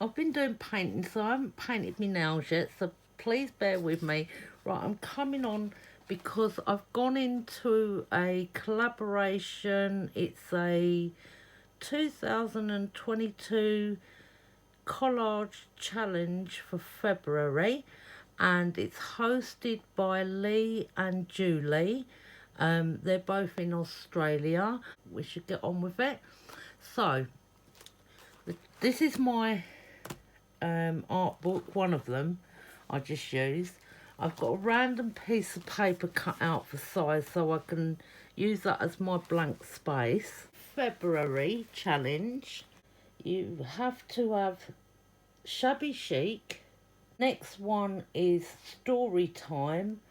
I've been doing painting, so I haven't painted my nails yet, so please bear with me. Right, I'm coming on because I've gone into a collaboration. It's a 2022 Collage challenge for February, and it's hosted by Leigh and Julie. They're both in Australia. We should get on with it. So, this is my art book, one of them I just used. I've got a random piece of paper cut out for size so I can use that as my blank space. February challenge. You have to have Shabby Chic. Next one is Story Time.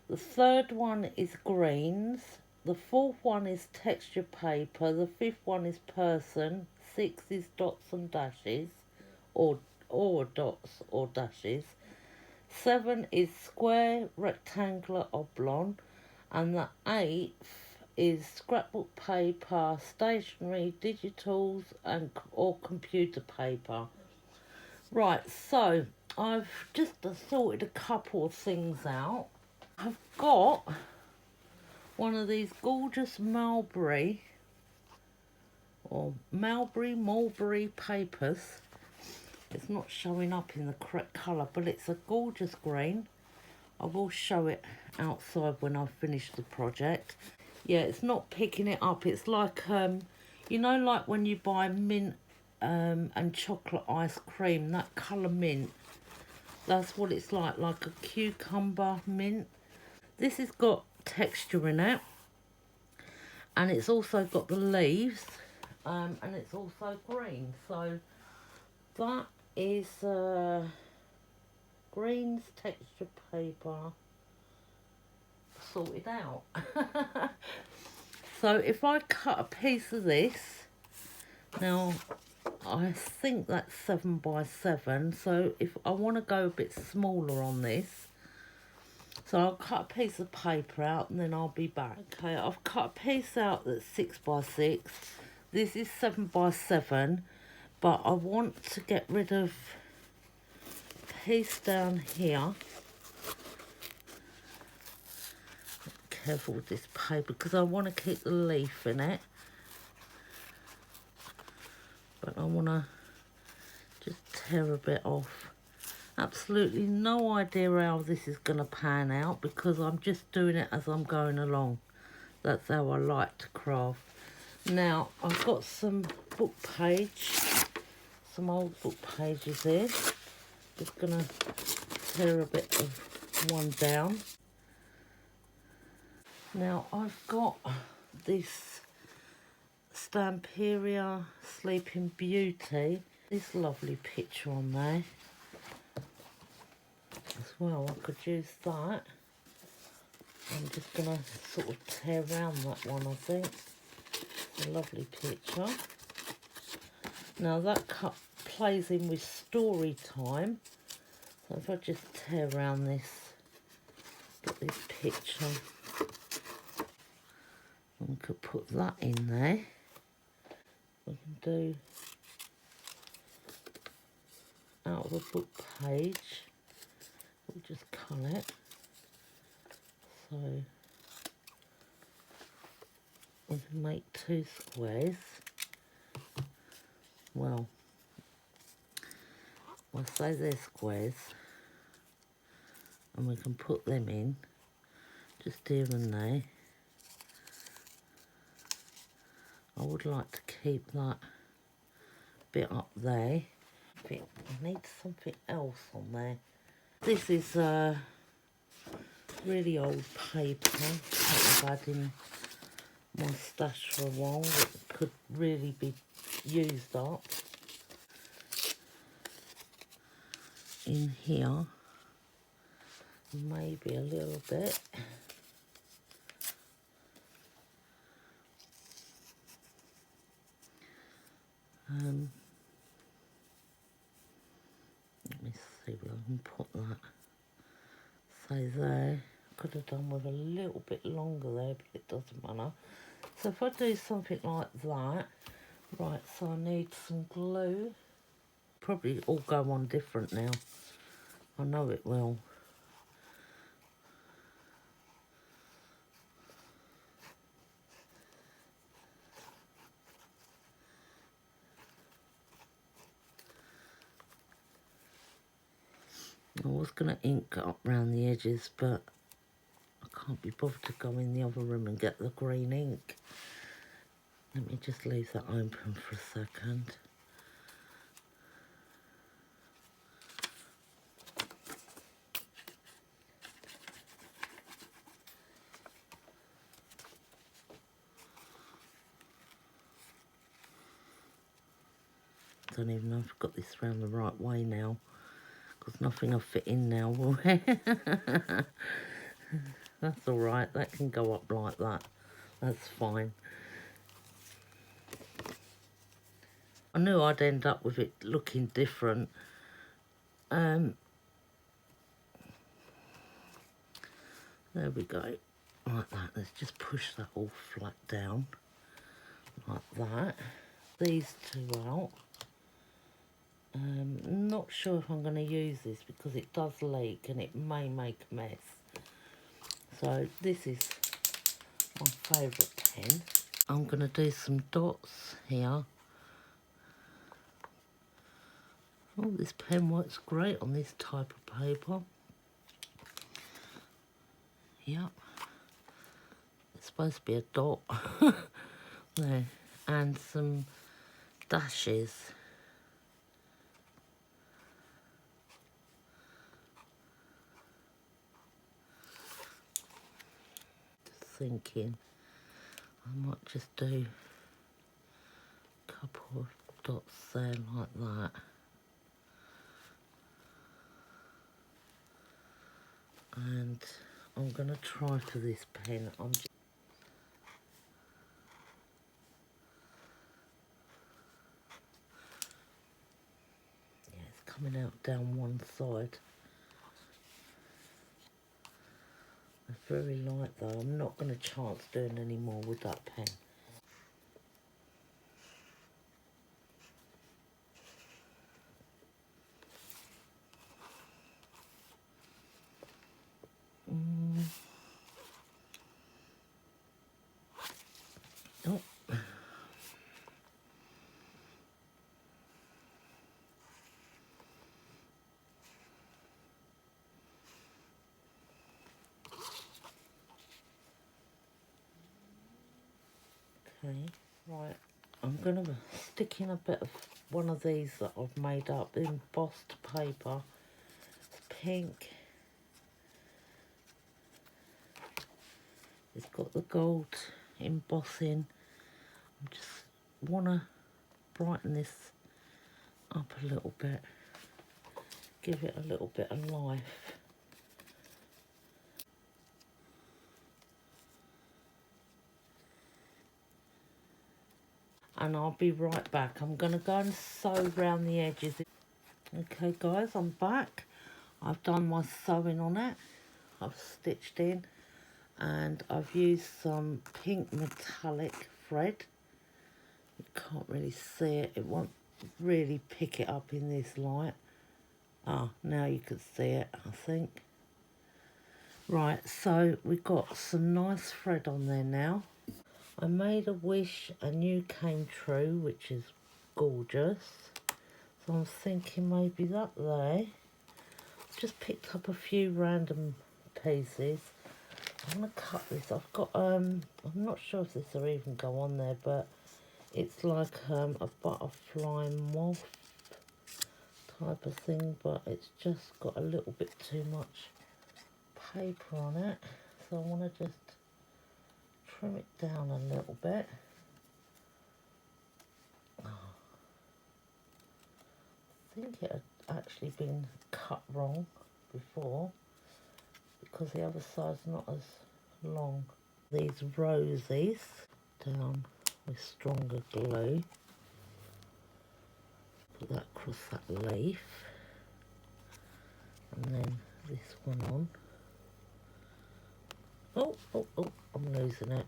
The third one is Greens. The fourth one is Texture Paper. The fifth one is Person. Six is Dots and Dashes, or dots or dashes. 7 is Square, Rectangular, Oblong. And the 8th is scrapbook paper, stationery, digitals, or computer paper. Right, so I've just sorted a couple of things out. I've got one of these gorgeous mulberry papers. It's not showing up in the correct colour, but it's a gorgeous green. I will show it outside when I've finished the project. Yeah, it's not picking it up. It's like, you know, like when you buy mint and chocolate ice cream, that colour mint. That's what it's like a cucumber mint. This has got texture in it. And it's also got the leaves. And it's also green. So that is Greens texture paper sorted out. So if I cut a piece of this, now I think that's 7 by 7, so if I want to go a bit smaller on this, so I'll cut a piece of paper out and then I'll be back. Okay, I've cut a piece out that's 6 by 6. This is 7 by 7, but I want to get rid of a piece down here. Careful with this paper because I want to keep the leaf in it, but I want to just tear a bit off. Absolutely no idea how this is going to pan out because I'm just doing it as I'm going along. That's how I like to craft. Now I've got some old book pages here. Just going to tear a bit of one down. Now I've got this Stamperia Sleeping Beauty. This lovely picture on there as well. I could use that. I'm just going to sort of tear around that one, I think. A lovely picture. Now that cut plays in with Story Time. So if I just tear around this, get this picture. We could put that in there. We can do out of a book page. We'll just colour it. So we can make 2 squares. Well, I'll say they're squares. And we can put them in just here and there. I would like to keep that bit up there. I need something else on there. This is really old paper that I've had in my stash for a while that could really be used up. In here, maybe a little bit. Let me see where I can put that. Say there. Could have done with a little bit longer there, but it doesn't matter. So if I do something like that, right, so I need some glue. probably all go on different now. I know it will. I was going to ink up round the edges, but I can't be bothered to go in the other room and get the green ink. Let me just leave that open for a second. Don't even know if I've got this round the right way now, because nothing will fit in now, will it? That's all right, that can go up like that. That's fine. I knew I'd end up with it looking different. There we go, like that. Let's just push that all flat down, like that. These two out. Not sure if I'm going to use this because it does leak and it may make a mess. So this is my favourite pen. I'm going to do some dots here. Oh, this pen works great on this type of paper. Yep. It's supposed to be a dot. There. And some dashes. Just thinking I might just do a couple of dots there like that. And I'm going to try for this pen. Yeah, it's coming out down one side. It's very light though. I'm not going to chance doing any more with that pen. Oh. Okay, right. I'm going to stick in a bit of one of these that I've made up, embossed paper. It's pink. It's got the gold embossing. I just want to brighten this up a little bit. Give it a little bit of life. And I'll be right back. I'm going to go and sew around the edges. Okay guys, I'm back. I've done my sewing on it. I've stitched in and I've used some pink metallic thread. You can't really see it. It won't really pick it up in this light. Ah, now you can see it, I think. Right, so we've got some nice thread on there now. I made a wish and you came true, which is gorgeous. So I'm thinking maybe that there. Just picked up a few random pieces. I'm going to cut this. I've got, I'm not sure if this will even go on there, but it's like a butterfly moth type of thing, but it's just got a little bit too much paper on it. So I want to just trim it down a little bit. I think it had actually been cut wrong before because the other side's not as long. These roses down with stronger glue. Put that across that leaf. And then this one on. Oh, oh, oh, I'm losing it.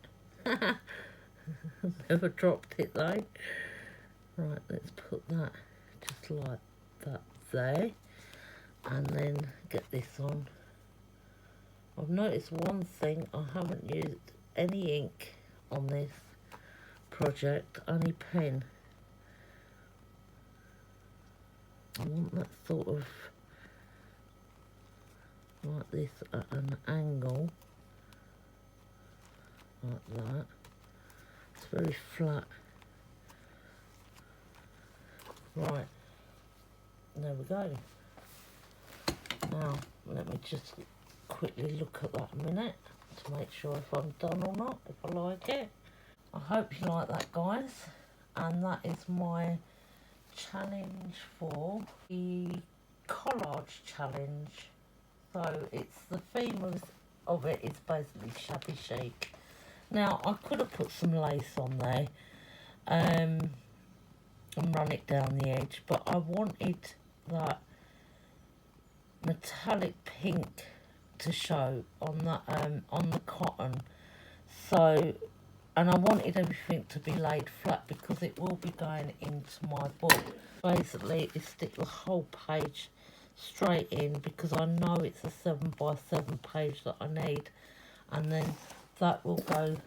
Never dropped it though. Right, let's put that just like that there, and then get this on. I've noticed one thing, I haven't used any ink on this project, only pen. I want that sort of like this at an angle, like that. It's very flat. Right, there we go. Now, let me just quickly look at that a minute to make sure if I'm done or not, if I like it. I hope you like that, guys. And that is my challenge for the collage challenge. So it's the theme of it is basically shabby chic. Now, I could have put some lace on there and run it down the edge, but I wanted that metallic pink to show on the cotton. So, and I wanted everything to be laid flat because it will be going into my book. Basically, you stick the whole page straight in because I know it's a 7x7 page that I need, and then that will go,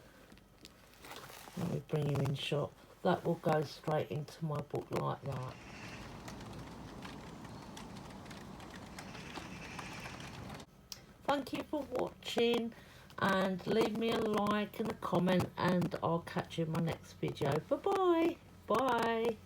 let me bring you in shot, that will go straight into my book like that. Thank you for watching, and leave me a like and a comment, and I'll catch you in my next video. Bye bye. Bye.